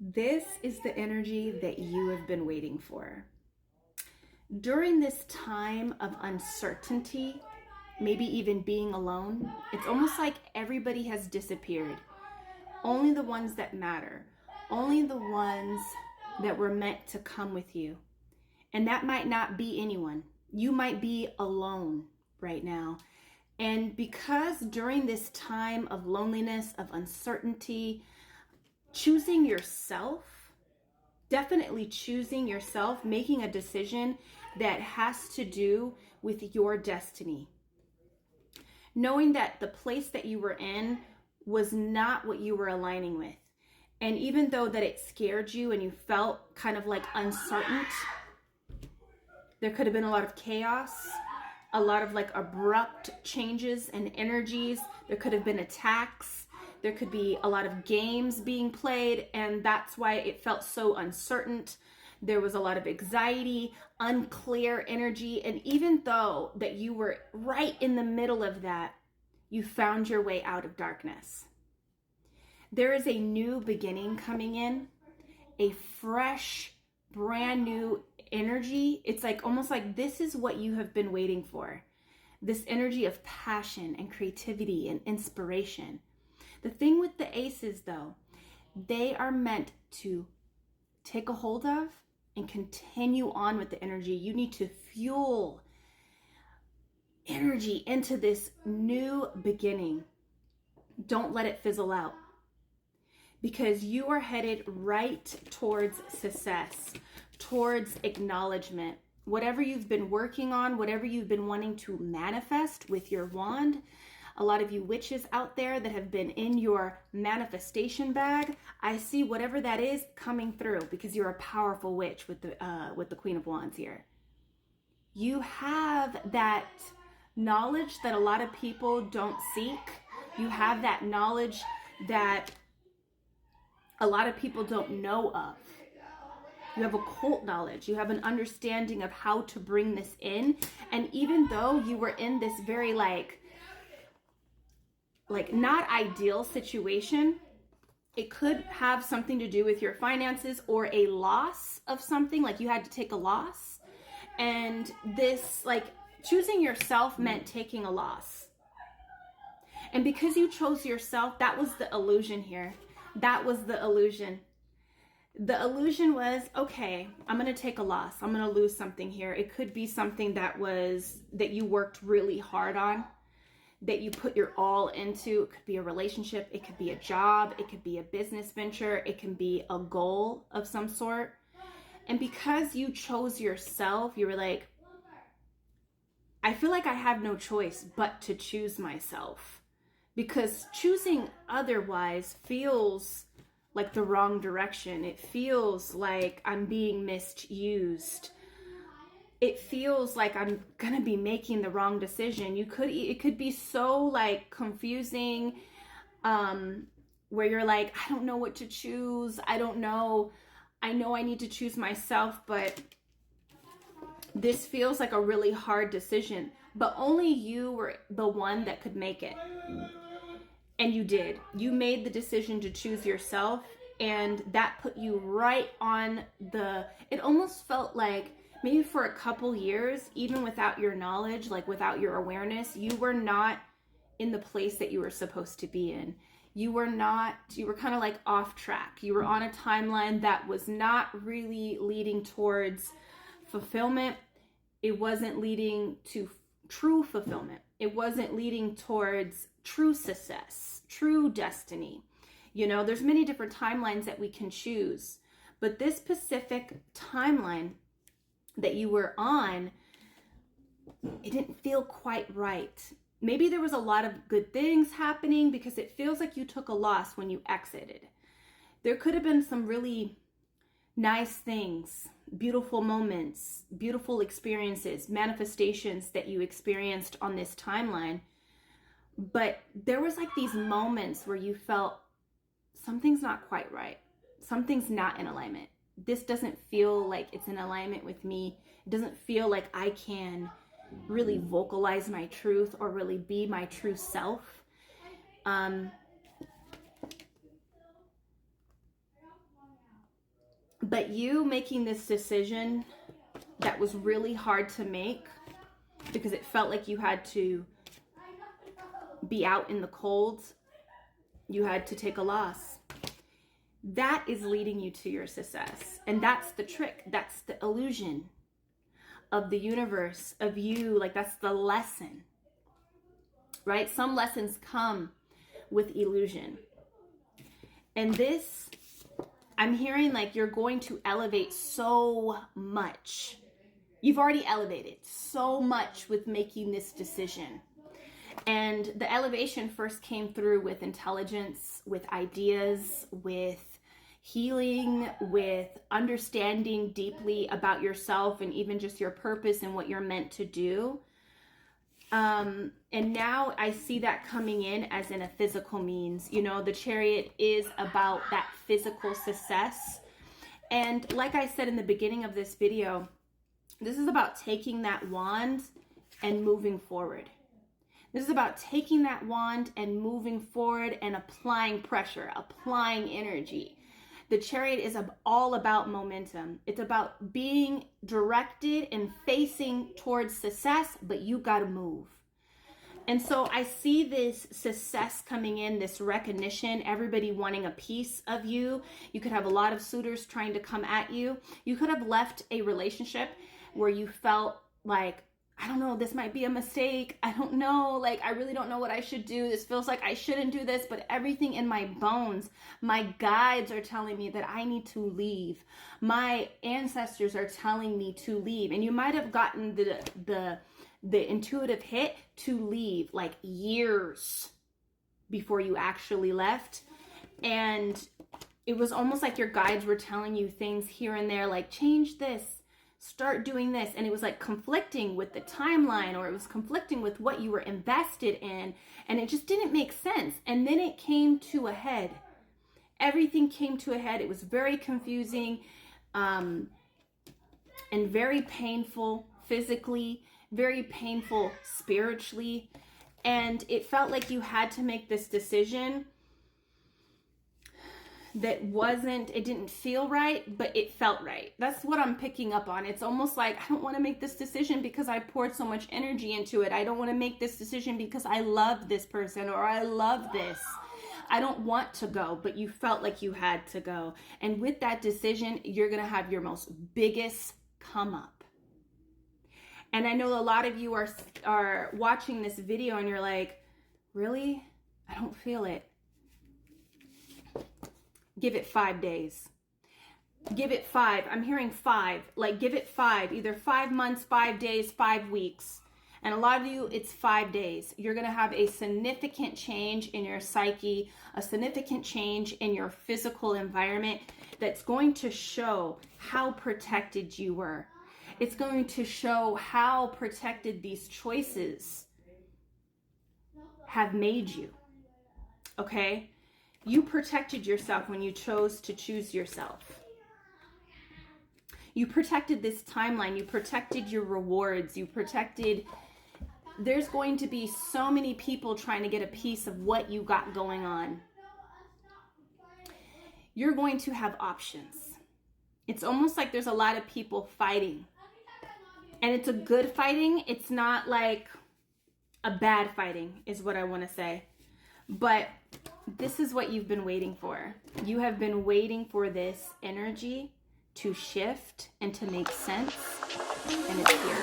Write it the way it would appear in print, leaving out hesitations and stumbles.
This is the energy that you have been waiting for. During this time of uncertainty, maybe even being alone, it's almost like everybody has disappeared. Only the ones that matter, only the ones that were meant to come with you. And that might not be anyone. You might be alone right now. And because during this time of loneliness, of uncertainty, choosing yourself, definitely choosing yourself, making a decision that has to do with your destiny. Knowing that the place that you were in was not what you were aligning with. And even though that it scared you and you felt kind of like uncertain, there could have been a lot of chaos, a lot of like abrupt changes and energies. There could have been attacks. There could be a lot of games being played, and that's why it felt so uncertain. There was a lot of anxiety, unclear energy, and even though that you were right in the middle of that, you found your way out of darkness. There is a new beginning coming in, a fresh, brand new energy. It's like almost like this is what you have been waiting for. This energy of passion and creativity and inspiration. The thing with the aces, though, they are meant to take a hold of and continue on with the energy. You need to fuel energy into this new beginning. Don't let it fizzle out, because you are headed right towards success, towards acknowledgement. Whatever you've been working on, whatever you've been wanting to manifest with your wand, a lot of you witches out there that have been in your manifestation bag, I see whatever that is coming through, because you're a powerful witch with the Queen of Wands here. You have that knowledge that a lot of people don't seek. You have that knowledge that a lot of people don't know of. You have occult knowledge. You have an understanding of how to bring this in. And even though you were in this very like not ideal situation, it could have something to do with your finances or a loss of something, like you had to take a loss. And this, like, choosing yourself meant taking a loss. And because you chose yourself, that was the illusion here. That was the illusion. The illusion was, okay, I'm going to take a loss. I'm going to lose something here. It could be something that you worked really hard on, that you put your all into. It could be a relationship, it could be a job, it could be a business venture, it can be a goal of some sort. And because you chose yourself, you were like, I feel like I have no choice but to choose myself, because choosing otherwise feels like the wrong direction. It feels like I'm being misused. It feels like I'm gonna be making the wrong decision. It could be so like confusing, where you're like, I don't know what to choose. I don't know. I know I need to choose myself, but this feels like a really hard decision. But only you were the one that could make it. And you did. You made the decision to choose yourself, and that put you right on it almost felt like, maybe for a couple years, even without your knowledge, like without your awareness, you were not in the place that you were supposed to be in. You were kind of like off track. You were on a timeline that was not really leading towards fulfillment. It wasn't leading to true fulfillment. It wasn't leading towards true success, true destiny. You know, there's many different timelines that we can choose, but this specific timeline that you were on, it didn't feel quite right. Maybe there was a lot of good things happening, because it feels like you took a loss when you exited. There could have been some really nice things, beautiful moments, beautiful experiences, manifestations that you experienced on this timeline. But there was like these moments where you felt something's not quite right. Something's not in alignment. This doesn't feel like it's in alignment with me. It doesn't feel like I can really vocalize my truth or really be my true self. But you making this decision that was really hard to make because it felt like you had to be out in the cold, you had to take a loss. That is leading you to your success. And that's the trick. That's the illusion of the universe, of you. Like, that's the lesson, right? Some lessons come with illusion. And this, I'm hearing like you're going to elevate so much. You've already elevated so much with making this decision. And the elevation first came through with intelligence, with ideas, with healing, with understanding deeply about yourself and even just your purpose and what you're meant to do. And now I see that coming in as in a physical means. You know, the Chariot is about that physical success. And like I said in the beginning of this video, this is about taking that wand and moving forward. This is about taking that wand and moving forward and applying pressure, applying energy. The Chariot is all about momentum. It's about being directed and facing towards success, but you got to move. And so I see this success coming in, this recognition, everybody wanting a piece of you. You could have a lot of suitors trying to come at you. You could have left a relationship where you felt like, I don't know, this might be a mistake. I don't know, like, I really don't know what I should do. This feels like I shouldn't do this, but everything in my bones, my guides are telling me that I need to leave. My ancestors are telling me to leave. And you might have gotten the intuitive hit to leave like years before you actually left. And it was almost like your guides were telling you things here and there, like, change this, start doing this. And it was like conflicting with the timeline, or it was conflicting with what you were invested in. And it just didn't make sense. And then it came to a head. Everything came to a head. It was very confusing, and very painful physically, very painful spiritually. And it felt like you had to make this decision that it didn't feel right, but it felt right. That's what I'm picking up on. It's almost like, I don't want to make this decision because I poured so much energy into it. I don't want to make this decision because I love this person, or I love this. I don't want to go, but you felt like you had to go. And with that decision, you're going to have your most biggest come up. And I know a lot of you are watching this video and you're like, really? I don't feel it. Give it 5 days. Give it 5. I'm hearing 5. Like, give it 5. Either 5 months, 5 days, 5 weeks. And a lot of you, it's 5 days. You're going to have a significant change in your psyche, a significant change in your physical environment that's going to show how protected you were. It's going to show how protected these choices have made you. Okay? You protected yourself when you chose to choose yourself. You protected this timeline. You protected your rewards. You protected... There's going to be so many people trying to get a piece of what you got going on. You're going to have options. It's almost like there's a lot of people fighting. And it's a good fighting. It's not like a bad fighting is what I want to say. But this is what you've been waiting for. You have been waiting for this energy to shift and to make sense. And it's here.